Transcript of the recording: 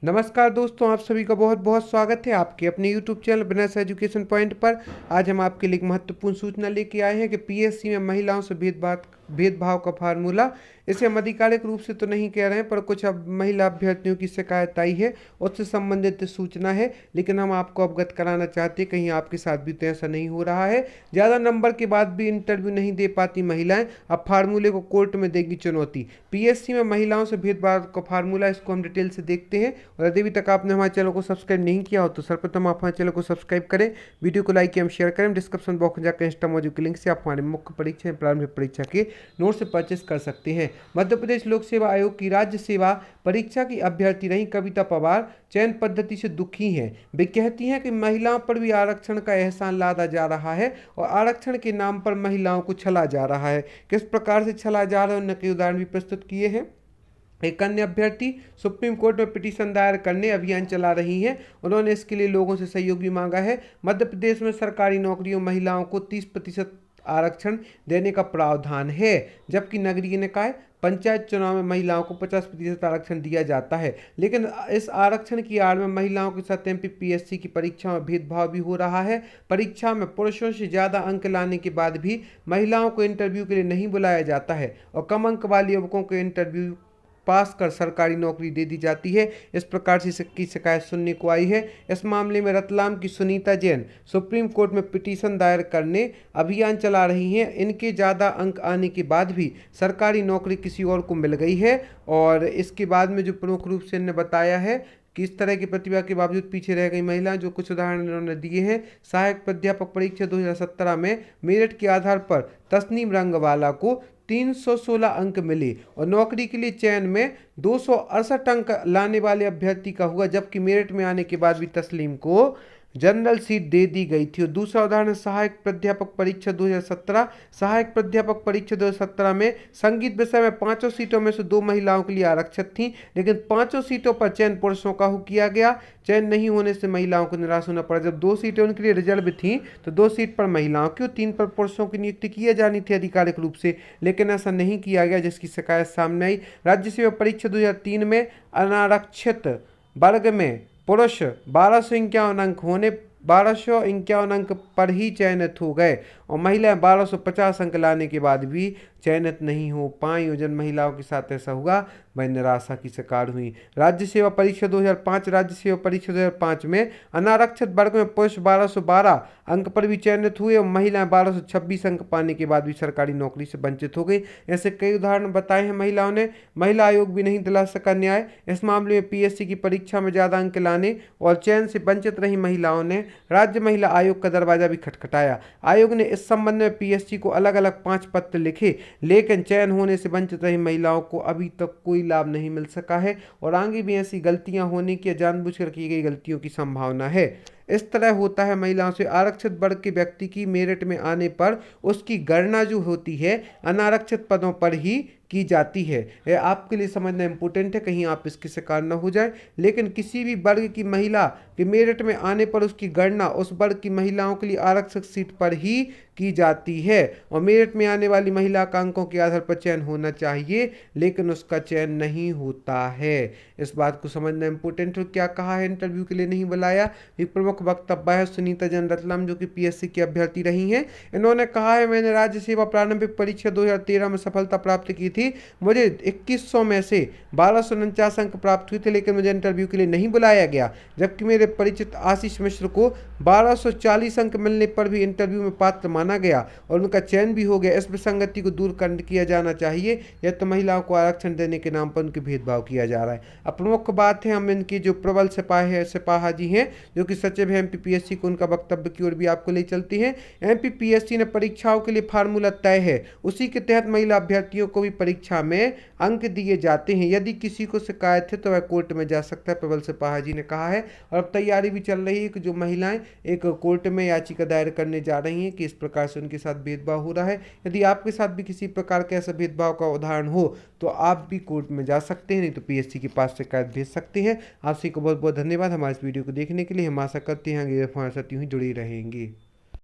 नमस्कार दोस्तों, आप सभी का बहुत बहुत स्वागत है आपके अपने YouTube channel business education point पर। आज हम आपके लिए एक महत्वपूर्ण सूचना लेके आए हैं कि पीएससी में महिलाओं से भेदभाव का फार्मूला। इसे हम आधिकारिक रूप से तो नहीं कह रहे हैं, पर कुछ अब महिला अभ्यर्थियों की शिकायत आई है, उससे संबंधित सूचना है। लेकिन हम आपको अवगत कराना चाहते हैं कहीं आपके साथ भी तो ऐसा नहीं हो रहा है। ज़्यादा नंबर के बाद भी इंटरव्यू नहीं दे पाती महिलाएं, अब फार्मूले को कोर्ट में देगी चुनौती। पीएससी में महिलाओं से भेदभाव का फार्मूला, इसको हम डिटेल से देखते हैं। और यदि अभी तक आपने हमारे चैनल को सब्सक्राइब नहीं किया हो तो सर्वप्रथम आप हमारे चैनल को सब्सक्राइब करें, वीडियो को लाइक एवं शेयर करें। डिस्क्रिप्शन बॉक्स में जाकर इंस्टा मौजूद के लिंक से आप हमारे मुख्य परीक्षा प्रारंभिक परीक्षा के नोट से परचेस कर सकते हैं। मध्य प्रदेश लोक सेवा आयोग की राज्य सेवा परीक्षा की अभ्यर्थी रही कविता पवार चयन पद्धति से दुखी हैं। वे कहती हैं कि महिलाओं पर भी आरक्षण का एहसान लादा जा रहा है और आरक्षण के नाम पर महिलाओं को छला जा रहा है। किस प्रकार से छला जा रहा है उनके उदाहरण भी प्रस्तुत किए हैं। एक अन्य अभ्यर्थी सुप्रीम कोर्ट में पिटीशन दायर करने अभियान चला रही हैं। उन्होंने इसके लिए लोगों से सहयोग भी मांगा है। मध्य प्रदेश में सरकारी नौकरियों महिलाओं को 30% आरक्षण देने का प्रावधान है, जबकि नगरीय निकाय पंचायत चुनाव में महिलाओं को 50% आरक्षण दिया जाता है। लेकिन इस आरक्षण की आड़ में महिलाओं के साथ एमपीपीएससी की परीक्षा में भेदभाव भी हो रहा है। परीक्षा में पुरुषों से ज़्यादा अंक लाने के बाद भी महिलाओं को इंटरव्यू के लिए नहीं बुलाया जाता है और कम अंक वाले युवकों को इंटरव्यू पास कर सरकारी नौकरी दे दी जाती है। इस प्रकार से इसकी शिकायत सुनने को आई है। इस मामले में रतलाम की सुनीता जैन सुप्रीम कोर्ट में पिटीशन दायर करने अभियान चला रही हैं। इनके ज़्यादा अंक आने के बाद भी सरकारी नौकरी किसी और को मिल गई है। और इसके बाद में जो प्रमुख रूप से इन्होंने बताया है कि इस तरह की प्रतिभा के बावजूद पीछे रह गई महिलाएं, जो कुछ उदाहरण इन्होंने दिए हैं। सहायक प्राध्यापक परीक्षा 2017 में मेरिट के आधार पर तस्नीम रंगवाला को 316 अंक मिले और नौकरी के लिए चयन में 268 अंक लाने वाले अभ्यर्थी का हुआ, जबकि मेरिट में आने के बाद भी तस्लीम को जनरल सीट दे दी गई थी। और दूसरा उदाहरण सहायक प्राध्यापक परीक्षा 2017। सहायक प्राध्यापक परीक्षा 2017 में संगीत विषय में 5 सीटों में से 2 महिलाओं के लिए आरक्षित थी, लेकिन 5 सीटों पर चयन पुरुषों का किया गया। चयन नहीं होने से महिलाओं को निराश होना पड़ा। जब 2 सीटें उनके लिए रिजर्व थी तो 2 सीट पर महिलाओं की और 3 पर पुरुषों की नियुक्ति की जानी थी आधिकारिक रूप से, लेकिन ऐसा नहीं किया गया, जिसकी शिकायत सामने आई। राज्य सेवा परीक्षा 2003 में अनारक्षित वर्ग में पुरुष 1251 अंक पर ही चयनित हो गए और महिलाएं 1250 अंक लाने के बाद भी चयनित नहीं हो पाई। और जिन महिलाओं के साथ ऐसा हुआ वह निराशा की शिकार हुई। राज्य सेवा परीक्षा 2005। राज्य सेवा परीक्षा 2005 में अनारक्षित वर्ग में पुरुष 1212 अंक पर भी चयनित हुए और महिलाएं 1226 अंक पाने के बाद भी सरकारी नौकरी से वंचित हो गई। ऐसे कई उदाहरण बताए हैं महिलाओं ने। महिला आयोग भी नहीं दिला सका न्याय। इस मामले में पीएससी की परीक्षा में ज़्यादा अंक लाने और चयन से वंचित रही महिलाओं ने राज्य महिला आयोग का दरवाजा भी खटखटाया। आयोग ने इस संबंध में पीएससी को अलग अलग 5 पत्र लिखे, लेकिन चयन होने से वंचित रही महिलाओं को अभी तक कोई लाभ नहीं मिल सका है और आगे भी ऐसी गलतियां होने की, जानबूझकर की गई गलतियों की संभावना है। इस तरह होता है महिलाओं से आरक्षित वर्ग के व्यक्ति की मेरिट में आने पर उसकी गणना जो होती है अनारक्षित पदों पर ही की जाती है। यह आपके लिए समझना इंपॉर्टेंट है, कहीं आप इसके शिकार न हो जाए। लेकिन किसी भी वर्ग की महिला के मेरिट में आने पर उसकी गणना उस वर्ग की महिलाओं के लिए आरक्षित सीट पर ही की जाती है और मेरिट में आने वाली महिला का अंकों के आधार पर चयन होना चाहिए, लेकिन उसका चयन नहीं होता है। इस बात को समझना इंपॉर्टेंट है। क्या कहा है इंटरव्यू के लिए नहीं बुलाया, एक प्रमुख वक्तव्य है सुनीता जैन रतलाम, जो कि पीएससी की अभ्यर्थी रही हैं। इन्होंने कहा है, मैंने राज्य सेवा प्रारंभिक परीक्षा 2013 में सफलता प्राप्त की थी। मुझे 2100 में से 1249 अंक प्राप्त हुए थे, लेकिन मुझे इंटरव्यू के लिए नहीं बुलाया गया, जबकि मेरे परिचित आशीष मिश्र को 1240 अंक मिलने पर भी इंटरव्यू में पात्र माना गया और उनका चयन भी हो गया। इस विसंगति को दूर किया जाना चाहिए। यह तो महिलाओं को आरक्षण देने के नाम पर उनके भेदभाव किया जा रहा है। अब प्रमुख बात है, हम इनकी जो प्रबल सिपाहा जी हैं, जो कि सचिव है एमपीपीएससी को, उनका वक्तव्य की ओर भी आपको ले चलती हैं। एमपीपीएससी ने परीक्षाओं के लिए फार्मूला तय है, उसी के तहत महिला अभ्यर्थियों को भी परीक्षा में अंक दिए जाते हैं। यदि किसी को शिकायत है तो वह कोर्ट में जा सकता है, प्रबल सिपाहा जी ने कहा है। और अब तैयारी भी चल रही है कि जो महिलाएं एक कोर्ट में याचिका दायर करने जा रही हैं कि इस प्रकार से उनके साथ भेदभाव हो रहा है। यदि आपके साथ भी किसी प्रकार के ऐसा भेदभाव का उदाहरण हो तो आप भी कोर्ट में जा सकते हैं, नहीं तो पीएससी के पास शिकायत भेज सकते हैं। आप सभी को बहुत बहुत धन्यवाद हमारे इस वीडियो को देखने के लिए। हम आशा करते हैं आगे हमारे साथ यूं ही जुड़ी रहेंगी।